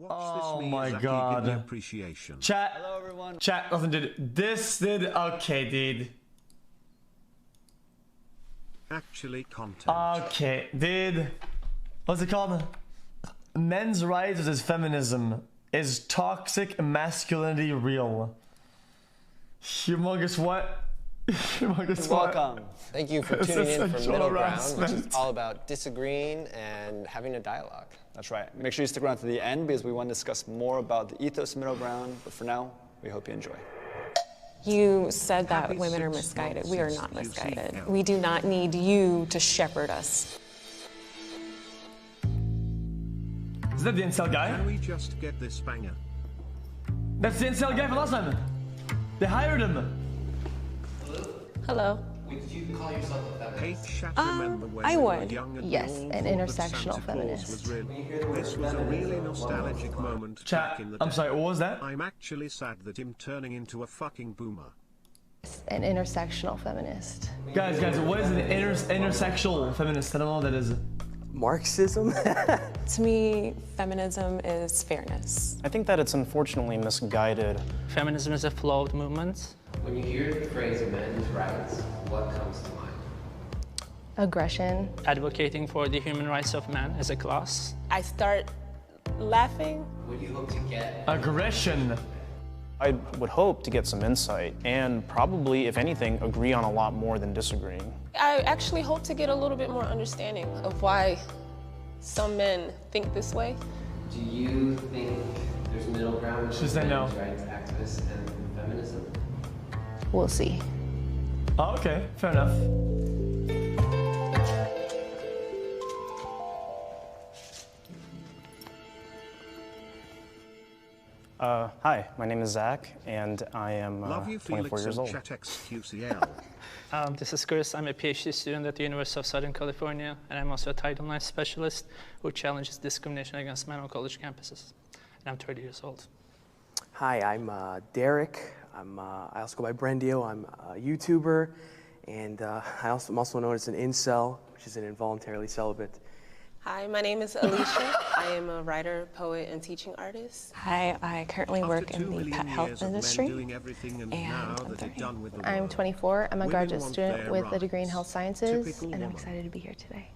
Oh my god. Appreciation. Chat. Hello everyone. Chat, listen, dude. This did okay, dude. Actually content. Okay, dude. What's it called? Men's rights versus feminism. Is toxic masculinity real? Humongous what? Humongous what? Welcome. Thank you for tuning in for essential Middle Ground, which harassment. is all about disagreeing and having a dialogue. That's right. Make sure you stick around to the end because we want to discuss more about the ethos of Middle Ground. But for now, we hope you enjoy. You said that women are misguided. We are not misguided. We do not need you to shepherd us. Is that the incel guy? Can we just get this banger? That's the incel guy from last time. They hired him. Hello. Would you call yourself a feminist? Remember when I we were would. young and Yes, all an thought that intersectional Santa Claus feminist. was real? This was a really nostalgic moment Chat, back in the I'm day. sorry, what was that? I'm actually sad that him turning into a fucking boomer. An intersectional feminist. Guys, what is an intersexual feminist? I don't know what that is. Marxism? To me, feminism is fairness. I think that it's unfortunately misguided. Feminism is a flawed movement. When you hear the phrase men's rights, what comes to mind? Aggression. Advocating for the human rights of man as a class. I start laughing. What do you hope to get? Aggression. I would hope to get some insight and probably, if anything, agree on a lot more than disagreeing. I actually hope to get a little bit more understanding of why some men think this way. Do you think there's middle ground She between said no. men's rights activists and feminism? We'll see. Oh, okay, fair enough. Hi, my name is Zach, and I am Love you, 24 Felix years and old. Chat XQCL. This is Chris. I'm a PhD student at the University of Southern California, and I'm also a Title IX specialist who challenges discrimination against men on college campuses. And I'm 30 years old. Hi, I'm Derek. I also go by Brendio. I'm a YouTuber, and I'm also known as an incel, which is an involuntarily celibate. Hi, my name is Alicia. I am a writer, poet, and teaching artist. Hi, I currently work in the pet health industry. I'm 24. I'm a graduate student with a degree in health sciences, and I'm excited to be here today.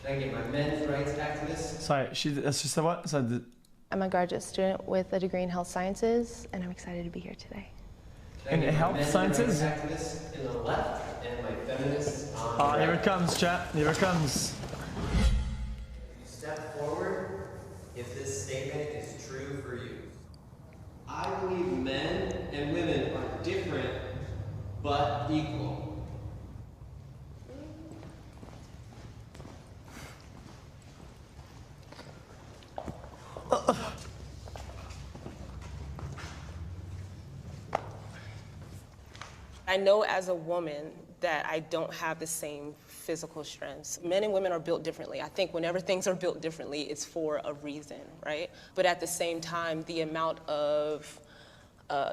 Can I get my men's rights activist? Sorry, she said what? So I'm a graduate student with a degree in health sciences, and I'm excited to be here today. in health sciences? Activists in the left and my feminists on the right. Here it comes, chat. Here it comes. Step forward if this statement is true for you. I believe men and women are different but equal. I know as a woman that I don't have the same physical strengths. Men and women are built differently. I think whenever things are built differently, it's for a reason, right? But at the same time, the amount of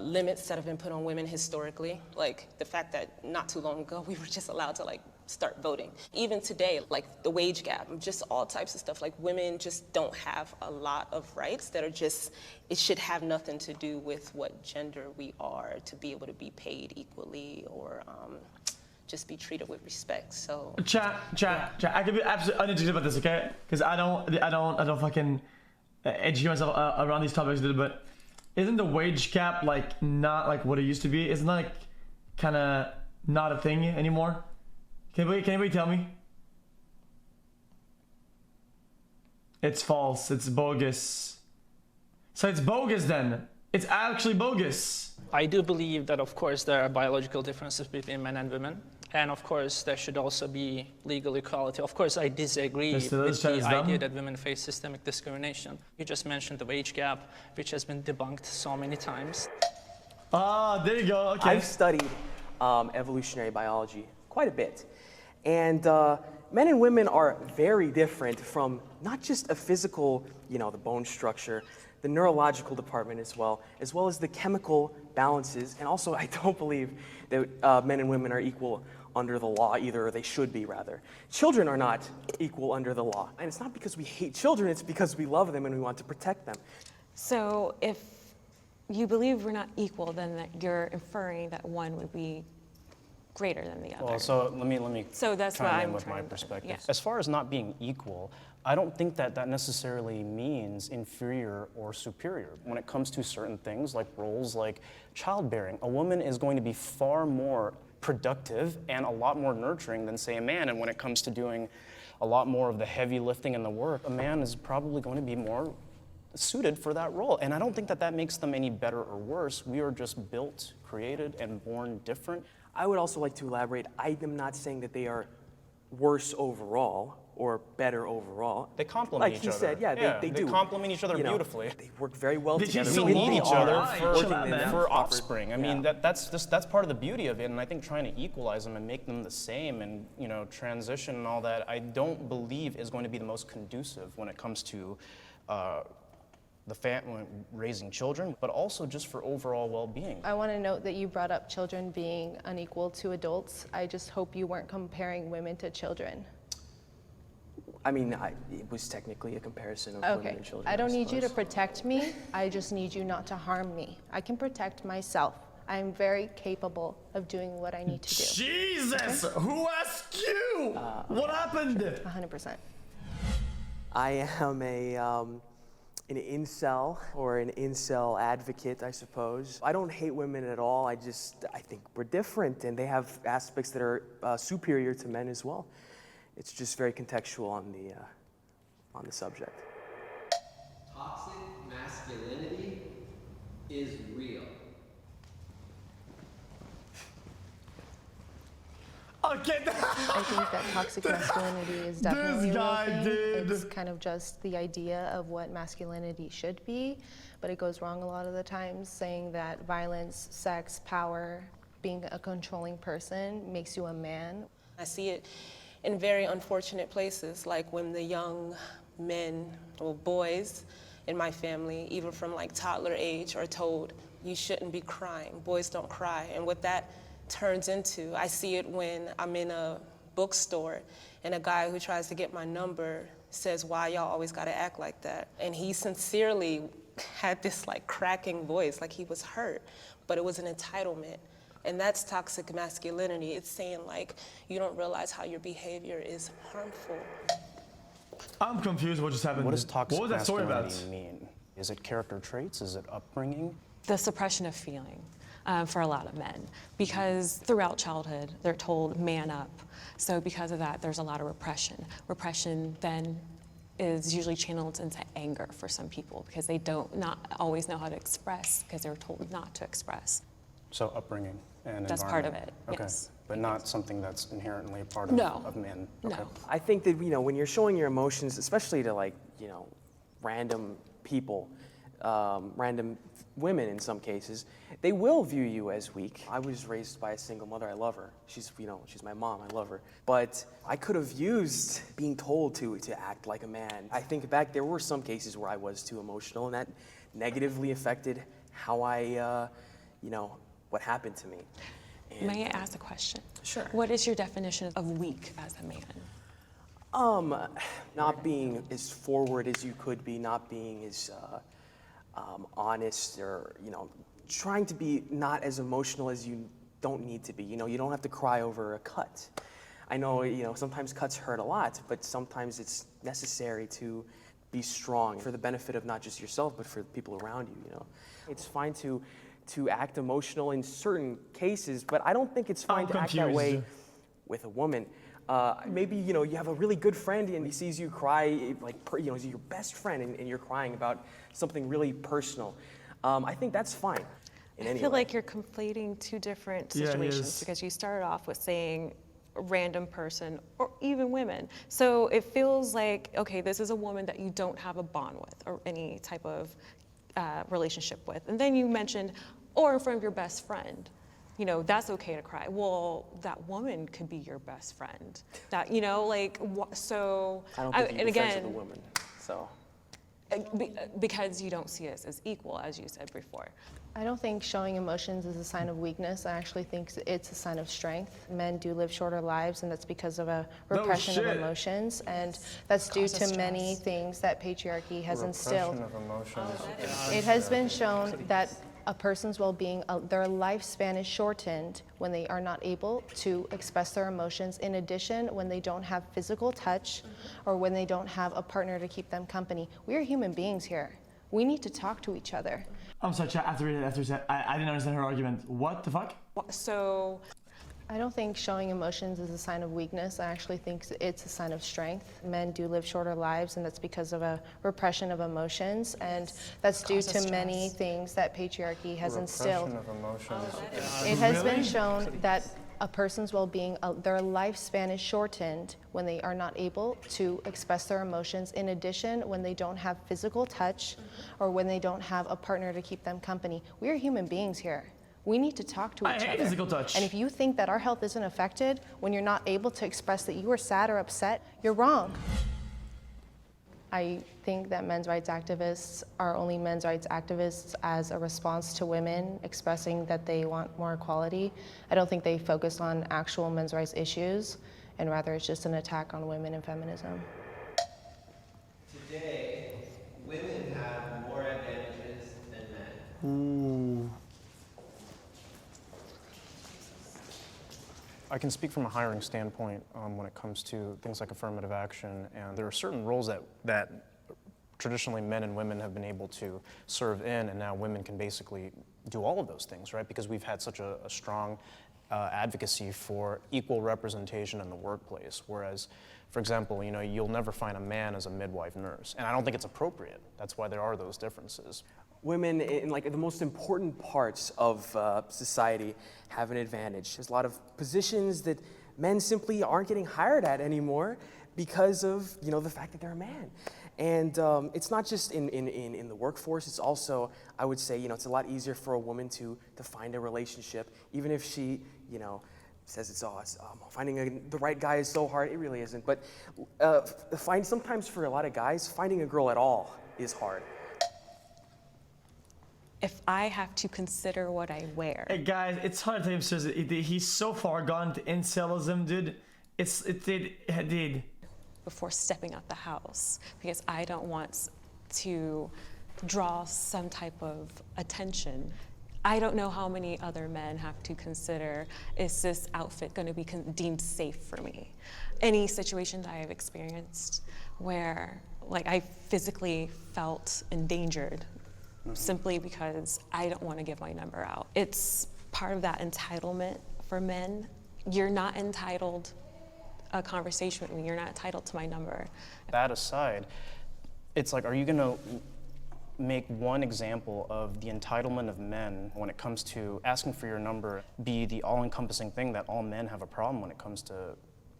limits that have been put on women historically, like the fact that not too long ago we were just allowed to start voting. Even today, like the wage gap, just all types of stuff. Like women just don't have a lot of rights that are just, it should have nothing to do with what gender we are to be able to be paid equally or just be treated with respect. So Chat. I can be absolutely uneducated about this, okay? Because I don't fucking educate myself around these topics, but isn't the wage cap not like what it used to be? Isn't that kind of not a thing anymore? Can anybody tell me? It's false. It's bogus. So it's bogus then. It's actually bogus. I do believe that, of course, there are biological differences between men and women. And of course, there should also be legal equality. Of course, I disagree with the idea that women face systemic discrimination. You just mentioned the wage gap, which has been debunked so many times. Ah, there you go. Okay. I've studied evolutionary biology quite a bit. And men and women are very different from not just a physical, the bone structure, the neurological department as well as the chemical balances. And also, I don't believe that men and women are equal under the law either, or they should be rather. Children are not equal under the law. And it's not because we hate children, it's because we love them and we want to protect them. So if you believe we're not equal, then that you're inferring that one would be greater than the other. Well, so let me so that's chime what in I'm with my trying to- perspective. yeah. As far as not being equal, I don't think that that necessarily means inferior or superior. When it comes to certain things like roles like childbearing, a woman is going to be far more productive and a lot more nurturing than, say, a man. And when it comes to doing a lot more of the heavy lifting and the work, a man is probably going to be more suited for that role. And I don't think that that makes them any better or worse. We are just built, created, and born different. I would also like to elaborate. I am not saying that they are worse overall or better overall. They complement each other. Like he said, yeah, they do. They complement each other beautifully. They work very well together. We need each other for for offspring. I mean, that's part of the beauty of it, and I think trying to equalize them and make them the same and, you know, transition and all that, I don't believe is going to be the most conducive when it comes to the family raising children, but also just for overall well-being. I want to note that you brought up children being unequal to adults. I just hope you weren't comparing women to children. I mean, it was technically a comparison of women and children. I don't need you to protect me. I just need you not to harm me. I can protect myself. I'm very capable of doing what I need to do. Jesus! Okay? Who asked you? What happened? 100%. I am an incel, or an incel advocate, I suppose. I don't hate women at all. I think we're different, and they have aspects that are superior to men as well. It's just very contextual on the subject. Toxic masculinity is real. Okay. I think that toxic masculinity is definitely a real thing. It's kind of just the idea of what masculinity should be, but it goes wrong a lot of the times, saying that violence, sex, power, being a controlling person makes you a man. I see it in very unfortunate places, like when the young men or boys in my family, even from like toddler age, are told, you shouldn't be crying, boys don't cry. And what that turns into, I see it when I'm in a bookstore and a guy who tries to get my number says, why y'all always gotta act like that? And he sincerely had this like cracking voice, like he was hurt, but it was an entitlement. And that's toxic masculinity. It's saying like, you don't realize how your behavior is harmful. I'm confused what just happened. What does toxic what was that story about? masculinity mean? Is it character traits? Is it upbringing? The suppression of feeling for a lot of men, because throughout childhood, they're told man up. So because of that, there's a lot of repression. Repression then is usually channeled into anger for some people because they not always know how to express because they're told not to express. So upbringing and that's part of it, okay. Yes. But not something that's inherently a part of men. Okay. No. I think that, you know, when you're showing your emotions, especially to like, you know, random people, random women in some cases, they will view you as weak. I was raised by a single mother. I love her. She's my mom. I love her. But I could have used being told to act like a man. I think back, there were some cases where I was too emotional, and that negatively affected how I, what happened to me. And, may I ask a question? Sure. What is your definition of weak as a man? Not being as forward as you could be, not being as honest, or, you know, trying to be not as emotional as you don't need to be. You know, you don't have to cry over a cut. I know, you know, sometimes cuts hurt a lot, but sometimes it's necessary to be strong for the benefit of not just yourself, but for the people around you, you know. It's fine to act emotional in certain cases, but I don't think it's fine to act that way with a woman. Maybe, you know, you have a really good friend and he sees you cry, like, you know, he's your best friend and you're crying about something really personal. I think that's fine. I feel like you're conflating two different situations because you started off with saying a random person or even women. So it feels like, okay, this is a woman that you don't have a bond with or any type of relationship with. And then you mentioned, or in front of your best friend. You know, that's okay to cry. Well, that woman could be your best friend. That, you know, like, so. I don't think you can be friends with a woman, so. Because you don't see us as equal, as you said before. I don't think showing emotions is a sign of weakness. I actually think it's a sign of strength. Men do live shorter lives, and that's because of a repression of emotions, and that's due to many things that patriarchy has instilled. Repression of emotions. It has been shown that a person's well-being, their lifespan is shortened when they are not able to express their emotions. In addition, when they don't have physical touch or when they don't have a partner to keep them company. We are human beings here. We need to talk to each other. I'm sorry, chat, after I didn't understand her argument. What the fuck? So I don't think showing emotions is a sign of weakness. I actually think it's a sign of strength. Men do live shorter lives, and that's because of a repression of emotions, and that's due to many things that patriarchy has instilled. Repression of emotions. It has been shown that a person's well-being, their lifespan is shortened when they are not able to express their emotions. In addition, when they don't have physical touch or when they don't have a partner to keep them company. We are human beings here. We need to talk to each other. Physical touch. And if you think that our health isn't affected when you're not able to express that you are sad or upset, you're wrong. I think that men's rights activists are only men's rights activists as a response to women expressing that they want more equality. I don't think they focus on actual men's rights issues, and rather it's just an attack on women and feminism. Today, women have more advantages than men. Ooh. I can speak from a hiring standpoint when it comes to things like affirmative action, and there are certain roles that traditionally men and women have been able to serve in, and now women can basically do all of those things, right? Because we've had such a strong advocacy for equal representation in the workplace, whereas, for example, you'll never find a man as a midwife nurse, and I don't think it's appropriate. That's why there are those differences. Women in like the most important parts of society have an advantage. There's a lot of positions that men simply aren't getting hired at anymore because of the fact that they're a man. And it's not just in the workforce, it's also, I would say, it's a lot easier for a woman to find a relationship, even if she, says finding the right guy is so hard. It really isn't. But sometimes for a lot of guys, finding a girl at all is hard. if I have to consider what I wear. Hey guys, it's hard to take him seriously. He's so far gone to incelism, dude. It did. Before stepping out the house, because I don't want to draw some type of attention. I don't know how many other men have to consider, is this outfit going to be deemed safe for me? Any situation that I've experienced where I physically felt endangered simply because I don't want to give my number out. It's part of that entitlement for men. You're not entitled a conversation with me. You're not entitled to my number. That aside, it's are you gonna make one example of the entitlement of men when it comes to asking for your number be the all-encompassing thing that all men have a problem when it comes to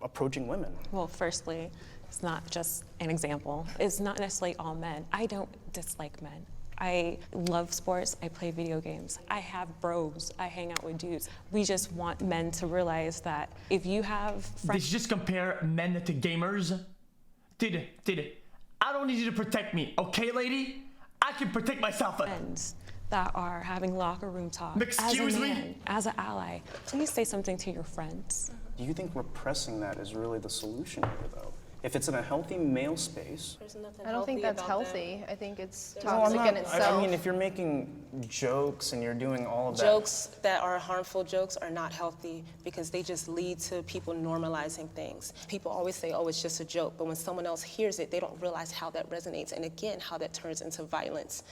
approaching women? Well, firstly, it's not just an example. It's not necessarily all men. I don't dislike men. I love sports, I play video games. I have bros, I hang out with dudes. We just want men to realize that if you have friends— Did you just compare men to gamers? Did I don't need you to protect me, okay, lady? I can protect myself. Friends that are having locker room talk. Excuse as a me? man, as an ally, please say something to your friends. Do you think repressing that is really the solution here, though? If it's in a healthy male space. I don't think that's healthy. I think it's No, toxic in itself. I mean, if you're making jokes and you're doing all of that. Jokes that are harmful jokes are not healthy because they just lead to people normalizing things. People always say, oh, it's just a joke, but when someone else hears it, they don't realize how that resonates, and again, how that turns into violence.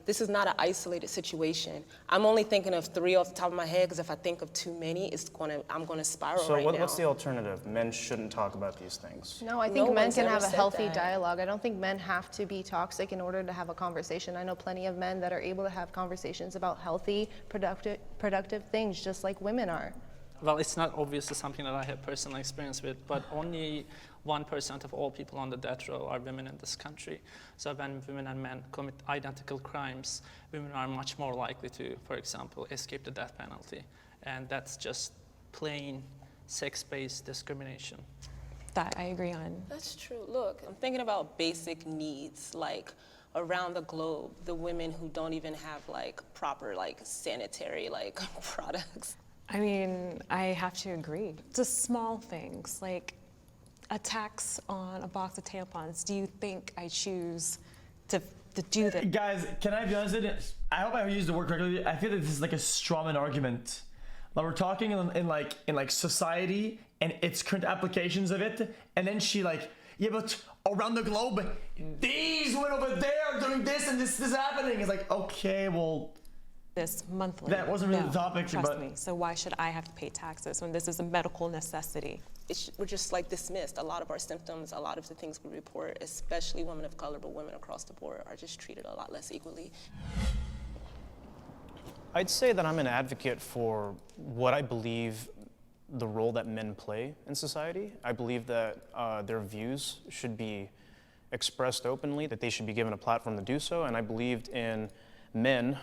This is not an isolated situation. I'm only thinking of 3 off the top of my head because if I think of too many, I'm gonna spiral So right now. what's the alternative? Men shouldn't talk about these things. No, I think men can have a healthy that. dialogue. I don't think men have to be toxic in order to have a conversation. I know plenty of men that are able to have conversations about healthy, productive things, just like women are. Well, it's not obviously something that I have personal experience with, but only 1% of all people on the death row are women in this country. So when women and men commit identical crimes, women are much more likely to, for example, escape the death penalty. And that's just plain sex-based discrimination. that I agree on. That's true. Look, I'm thinking about basic needs, like around the globe, the women who don't even have like proper like sanitary like products. I mean, I have to agree. Just small things like a tax on a box of tampons. Do you think I choose to do that? Guys, can I be honest with you? I hope I used the word correctly. I feel that this is like a strawman argument. Like we're talking in like society and its current applications of it, and then she like, yeah, but around the globe, these women over there are doing this and this is happening. It's like, okay, well, this monthly. That wasn't really the topic, trust me. So why should I have to pay taxes when this is a medical necessity? We're just like dismissed. A lot of our symptoms, a lot of the things we report, especially women of color, but women across the board, are just treated a lot less equally. I'd say that I'm an advocate for what I believe the role that men play in society. I believe that their views should be expressed openly, that they should be given a platform to do so, and I believed in men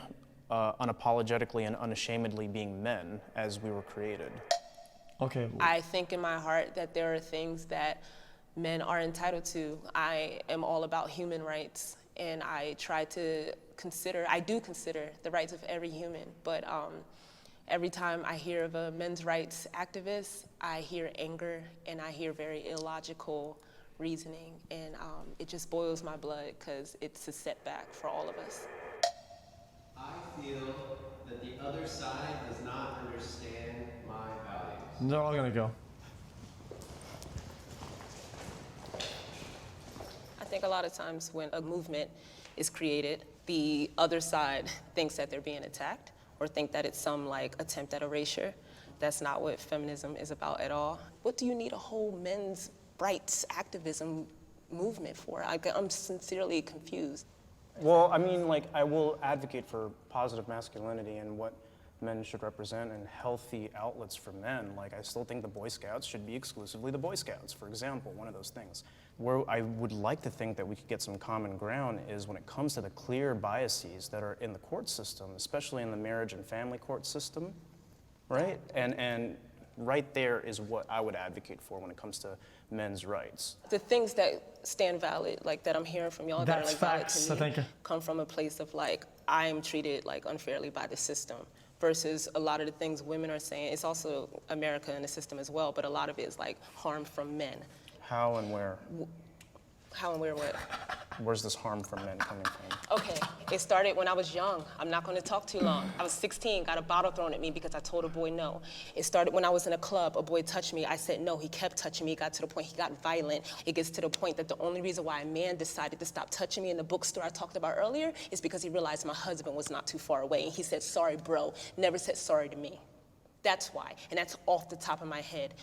unapologetically and unashamedly being men as we were created. Okay. I think in my heart that there are things that men are entitled to. I am all about human rights, and I do consider the rights of every human, but every time I hear of a men's rights activist, I hear anger and I hear very illogical reasoning, and it just boils my blood because it's a setback for all of us. I feel that the other side does not understand my values. They're all gonna go. I think a lot of times when a movement is created, the other side thinks that they're being attacked or think that it's some like attempt at erasure. That's not what feminism is about at all. What do you need a whole men's rights activism movement for? I'm sincerely confused. Well, I mean, like, I will advocate for positive masculinity and what men should represent and healthy outlets for men. Like, I still think the Boy Scouts should be exclusively the Boy Scouts, for example, one of those things. Where I would like to think that we could get some common ground is when it comes to the clear biases that are in the court system, especially in the marriage and family court system, right? And right there is what I would advocate for when it comes to men's rights. The things that stand valid, like that I'm hearing from y'all that are like facts, valid to me, come from a place of like, I'm treated like unfairly by the system, versus a lot of the things women are saying. It's also America and the system as well, but a lot of it is like harm from men. How and where? How and where what? Where's this harm from men coming from? Okay, it started when I was young. I'm not gonna talk too long. I was 16, got a bottle thrown at me because I told a boy no. It started when I was in a club, a boy touched me, I said no, he kept touching me, it got to the point he got violent. It gets to the point that the only reason why a man decided to stop touching me in the bookstore I talked about earlier is because he realized my husband was not too far away, and he said, sorry bro, never said sorry to me. That's why, and that's off the top of my head.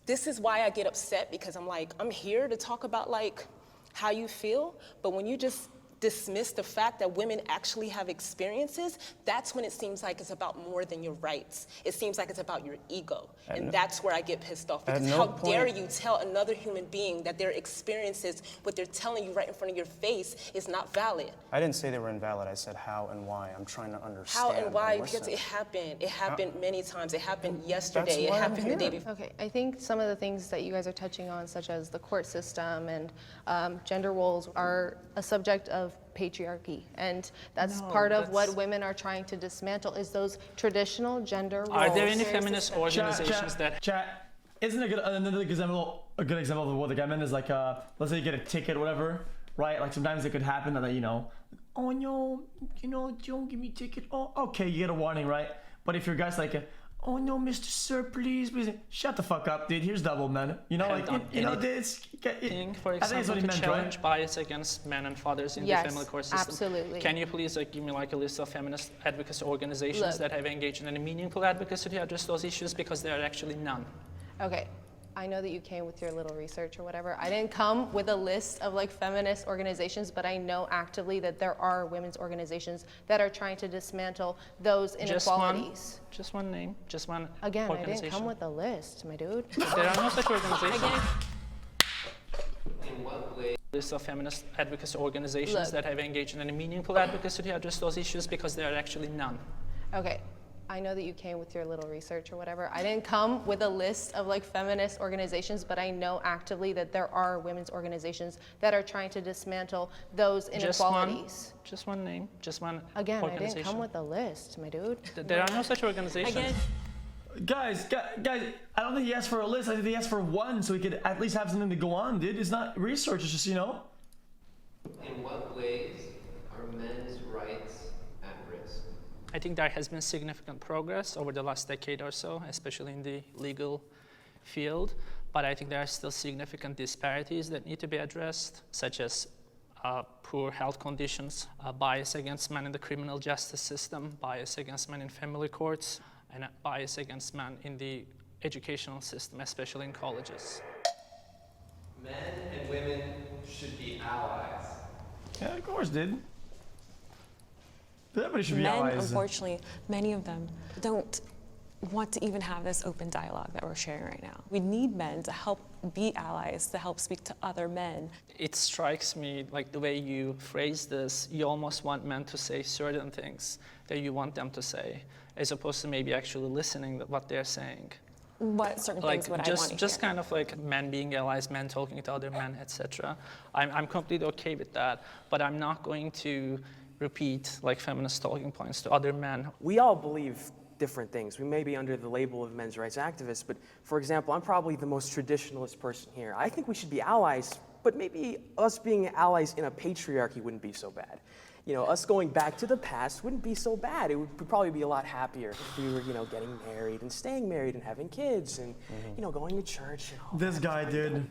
This is why I get upset, because I'm like, I'm here to talk about like how you feel, but when you just dismiss the fact that women actually have experiences, that's when it seems like it's about more than your rights. It seems like it's about your ego. And that's where I get pissed off, because how dare you tell another human being that their experiences, what they're telling you right in front of your face, is not valid. I didn't say they were invalid, I said how and why. I'm trying to understand. How and why? Because it happened. It happened many times. It happened yesterday. It happened the day before. Okay, I think some of the things that you guys are touching on, such as the court system and gender roles, are a subject of patriarchy, and that's part of what women are trying to dismantle, is those traditional gender roles. Are there any feminist organizations that... Chat, isn't another example, a good example of what the guy meant is like, let's say you get a ticket or whatever, right? Like sometimes it could happen that, you know, oh no, you know, don't give me a ticket. Oh, okay, you get a warning, right? But if your guy's like, oh no, Mr. Sir, please, shut the fuck up, dude. Here's double, man. You know, like, you know, this. For example, to challenge bias against men and fathers in the family court system. Absolutely. Can you please give me like a list of feminist advocacy organizations that have engaged in any meaningful advocacy to address those issues? Because there are actually none. Okay. I know that you came with your little research or whatever. I didn't come with a list of like feminist organizations, but I know actively that there are women's organizations that are trying to dismantle those inequalities. Just one name, just one Again, organization. I didn't come with a list, my dude. There are no such organizations. In what way? List of feminist advocacy organizations that have engaged in any meaningful advocacy to address those issues, because there are actually none. Okay. I know that you came with your little research or whatever. I didn't come with a list of like feminist organizations, but I know actively that there are women's organizations that are trying to dismantle those inequalities. Just one name, just one Again, I organization. didn't come with a list, my dude. There are no such organizations. Again, Guys, I don't think he asked for a list. I think he asked for one so he could at least have something to go on, dude. It's not research, it's just, you know. In what ways are men's rights at risk? I think there has been significant progress over the last decade or so, especially in the legal field, but I think there are still significant disparities that need to be addressed, such as poor health conditions, bias against men in the criminal justice system, bias against men in family courts, and bias against men in the educational system, especially in colleges. Men and women should be allies. Yeah, of course, dude. Everybody should be men, allies. unfortunately, many of them don't want to even have this open dialogue that we're sharing right now. We need men to help be allies, to help speak to other men. It strikes me like the way you phrase this, you almost want men to say certain things that you want them to say, as opposed to maybe actually listening to what they're saying. What certain things would I want to just hear? kind of like men being allies, men talking to other men, etc. I'm completely okay with that, but I'm not going to repeat like feminist talking points to other men. We all believe different things. We may be under the label of men's rights activists, but for example, I'm probably the most traditionalist person here. I think we should be allies, but maybe us being allies in a patriarchy wouldn't be so bad. You know, us going back to the past wouldn't be so bad. It would probably be a lot happier if we were, you know, getting married and staying married and having kids and, you know, going to church and all This that. guy, dude.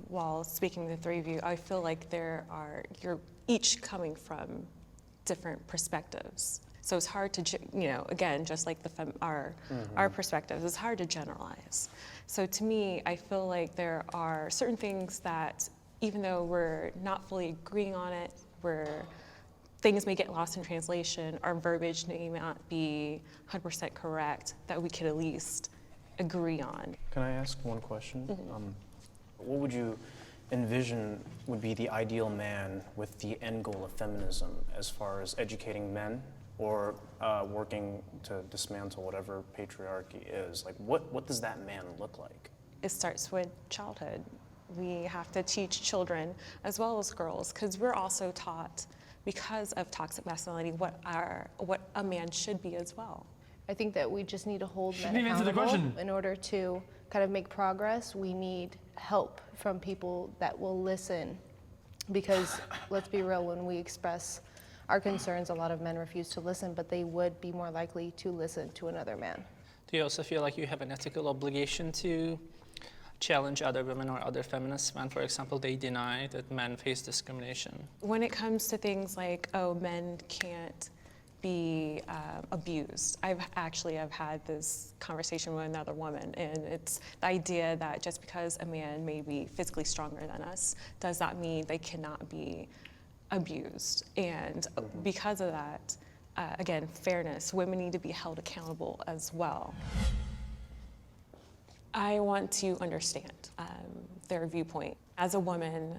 While speaking to the three of you, I feel like you're each coming from different perspectives. So it's hard to, you know, again, just like our perspectives, it's hard to generalize. So to me, I feel like there are certain things that, even though we're not fully agreeing on it, things may get lost in translation, our verbiage may not be 100% correct, that we could at least agree on. Can I ask one question? What would you envision would be the ideal man with the end goal of feminism as far as educating men or working to dismantle whatever patriarchy is? Like, what does that man look like? It starts with childhood. We have to teach children as well as girls, because we're also taught, because of toxic masculinity, what a man should be as well. I think that we just need to hold men accountable. In order to kind of make progress, we need help from people that will listen. Because let's be real, when we express our concerns, a lot of men refuse to listen, but they would be more likely to listen to another man. Do you also feel like you have an ethical obligation to challenge other women or other feminists when, for example, they deny that men face discrimination? When it comes to things like, oh, men can't be abused, I've had this conversation with another woman, and it's the idea that just because a man may be physically stronger than us does not mean they cannot be abused. And because of that, again, fairness, women need to be held accountable as well. I want to understand their viewpoint. As a woman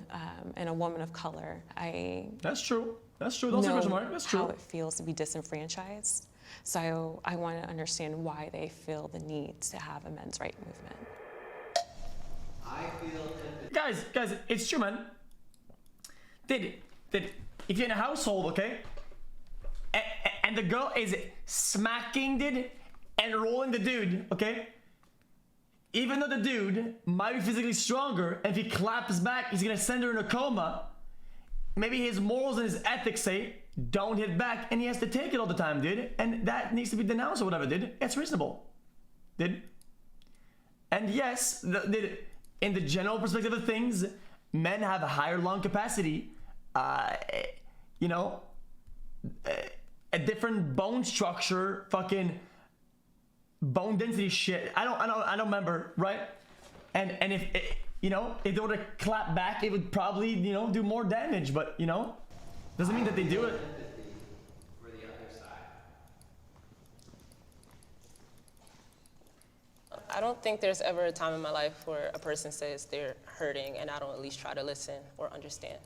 and a woman of color, That's true. That's true. Don't say question mark. That's true. How it feels to be disenfranchised. So I want to understand why they feel the need to have a men's right movement. I feel Guys, it's true, man. If you're in a household, okay, and the girl is smacking and rolling the dude, okay, even though the dude might be physically stronger, and if he claps back, he's gonna send her in a coma, maybe his morals and his ethics say, don't hit back, and he has to take it all the time, dude, and that needs to be denounced or whatever, dude. It's reasonable, dude. And yes, in the general perspective of things, men have a higher lung capacity, you know, a different bone structure, fucking bone density shit. I don't remember, right? And if you know, if they were to clap back, it would probably, you know, do more damage. But you know, doesn't mean that they do it. For the other side. I don't think there's ever a time in my life where a person says they're hurting and I don't at least try to listen or understand.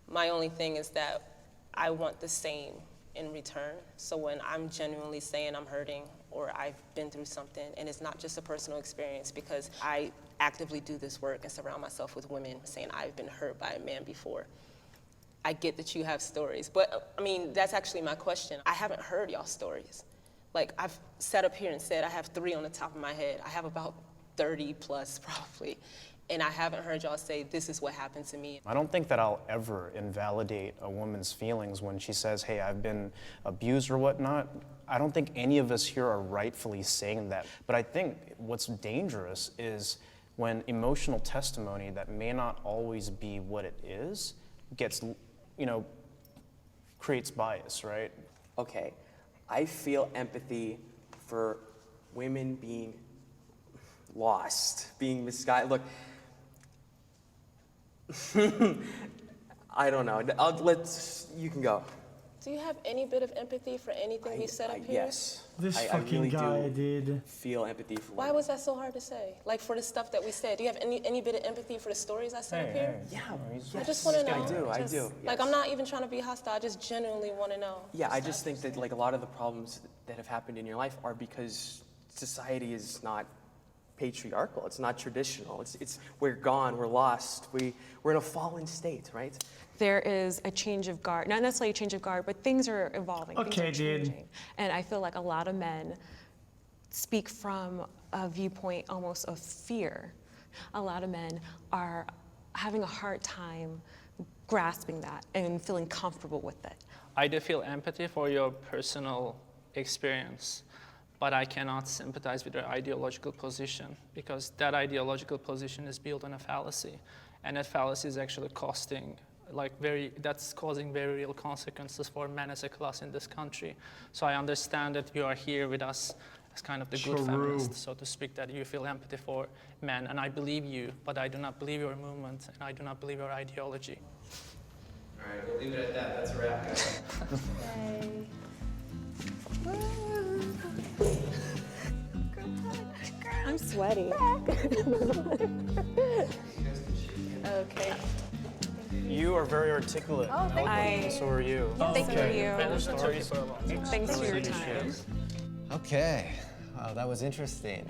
My only thing is that I want the same in return. So when I'm genuinely saying I'm hurting or I've been through something, and it's not just a personal experience, because I actively do this work and surround myself with women saying I've been hurt by a man before. I get that you have stories, but I mean, that's actually my question. I haven't heard y'all stories. Like, I've sat up here and said I have 3 on the top of my head. I have about 30 plus probably. And I haven't heard y'all say, this is what happened to me. I don't think that I'll ever invalidate a woman's feelings when she says, hey, I've been abused or whatnot. I don't think any of us here are rightfully saying that. But I think what's dangerous is when emotional testimony that may not always be what it is gets, creates bias, right? Okay, I feel empathy for women being lost, being misguided. Look, I don't know. You can go. Do you have any bit of empathy for anything we said up here? Yes. I really guy did feel empathy for Why was that so hard to say? Like, for the stuff that we said, do you have any bit of empathy for the stories I said up here? Yeah, I just want to know. I do. Like, I'm not even trying to be hostile. I just genuinely want to know. Yeah, I just think that like a lot of the problems that have happened in your life are because society is not patriarchal. It's not traditional. It's we're gone. We're lost. We're in a fallen state, right? There is a change of guard, not necessarily a change of guard, but things are evolving. Okay, things are changing. And I feel like a lot of men speak from a viewpoint almost of fear. A lot of men are having a hard time grasping that and feeling comfortable with it. I do feel empathy for your personal experience, but I cannot sympathize with your ideological position, because that ideological position is built on a fallacy, and that fallacy is actually that's causing very real consequences for men as a class in this country. So I understand that you are here with us as kind of the good feminist, so to speak, that you feel empathy for men, and I believe you, but I do not believe your movement, and I do not believe your ideology. All right, we'll leave it at that. That's a wrap, guys. I'm sweaty. Okay. You are very articulate. Oh, thank you. So are you. Thank you. Thanks for your time. Okay. Wow, that was interesting.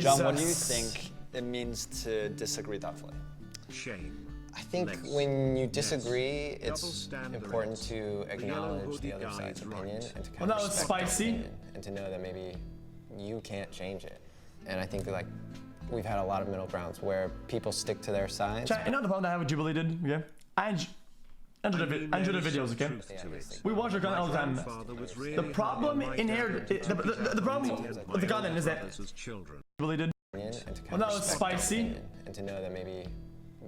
John, what do you think it means to disagree thoughtfully? Shame. I think when you disagree, it's important to acknowledge the other side's opinion and to kind of respect their opinion and to know that maybe you can't change it. And I think that, like, we've had a lot of middle grounds where people stick to their sides. You know the problem that I have with Jubilee did? Okay? I enjoy the videos, okay? We watch your content all the time. The problem in here, the problem with the content is that Jubilee did. Well, that was spicy. And to know that maybe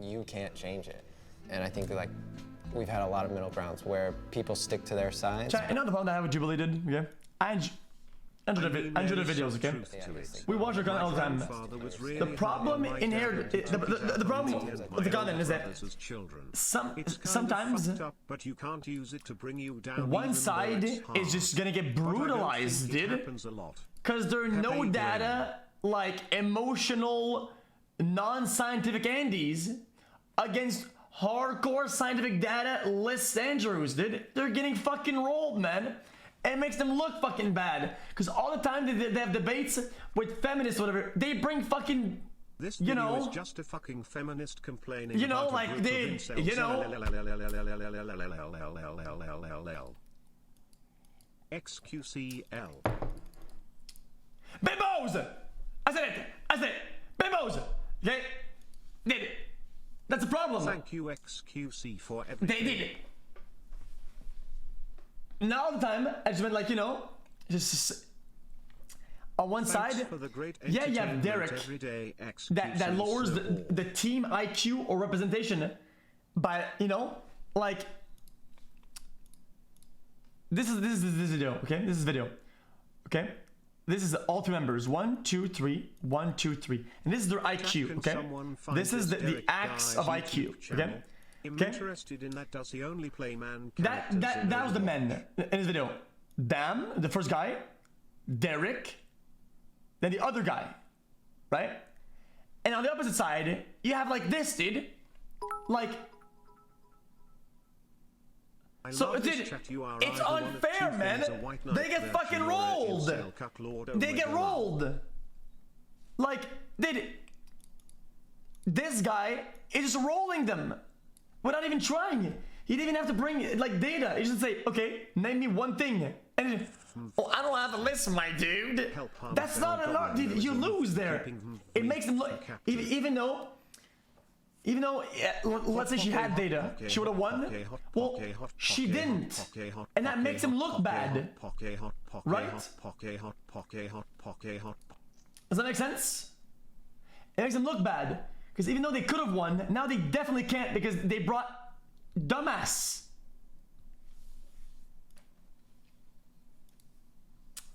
you can't change it. And I think that, like, we've had a lot of middle grounds where people stick to their sides. You know the problem that I have with Jubilee did? Okay? I enjoy the videos, okay? We watch your content all the time. The problem in here, the problem with the content is that sometimes but you can't use it to bring you down. One side is just gonna get brutalized, dude. Because there are no data like emotional, non-scientific Andes against hardcore scientific data lists Andrews, dude. They're getting fucking rolled, man. And it makes them look fucking bad. Because all the time they have debates with feminists or whatever, they bring fucking, this video is just a fucking feminist complaining about like they, XQCL. Bimbos! I said it! Bimbos! Okay? Did it. That's a problem. Thank you, XQC, for everything. They did it. Now all the time, I just went like, just on one side, yeah, you have Derek that lowers the team IQ or representation by, like, this is video, okay? This is video, okay? This is all 3 members, 1, 2, 3, 1, 2, 3, and this is their IQ, okay? This is the axe of IQ, okay? Interested in that? Does he only play man? That was the men in his video. Dam, the first guy, Derek, then the other guy, right? And on the opposite side, you have like this, dude. Like, So, dude, it's unfair, man. They get fucking rolled. They get rolled. Like, this guy is just rolling them without even trying. He didn't even have to bring, like, data. He just say, okay, name me one thing. And oh, I don't have a list, my dude. That's not enough. Dude, you lose there. It makes them look, even though, let's say she had data, she would have won. Well, she didn't, and that makes him look bad, right? Does that make sense? It makes them look bad, because even though they could have won, now they definitely can't because they brought dumbass.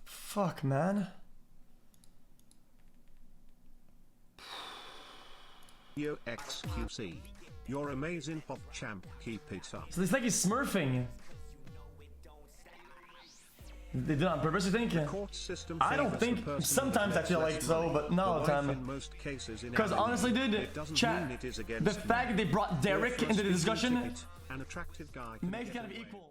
Fuck, man. Yo, XQC. You're amazing, pop champ. Keep it up. So it's like he's smurfing. They did it on purpose, you think? I don't think. Sometimes I feel like so, but not all the time. Because honestly, dude, chat, the fact that they brought Derek into the discussion makes it kind of equal.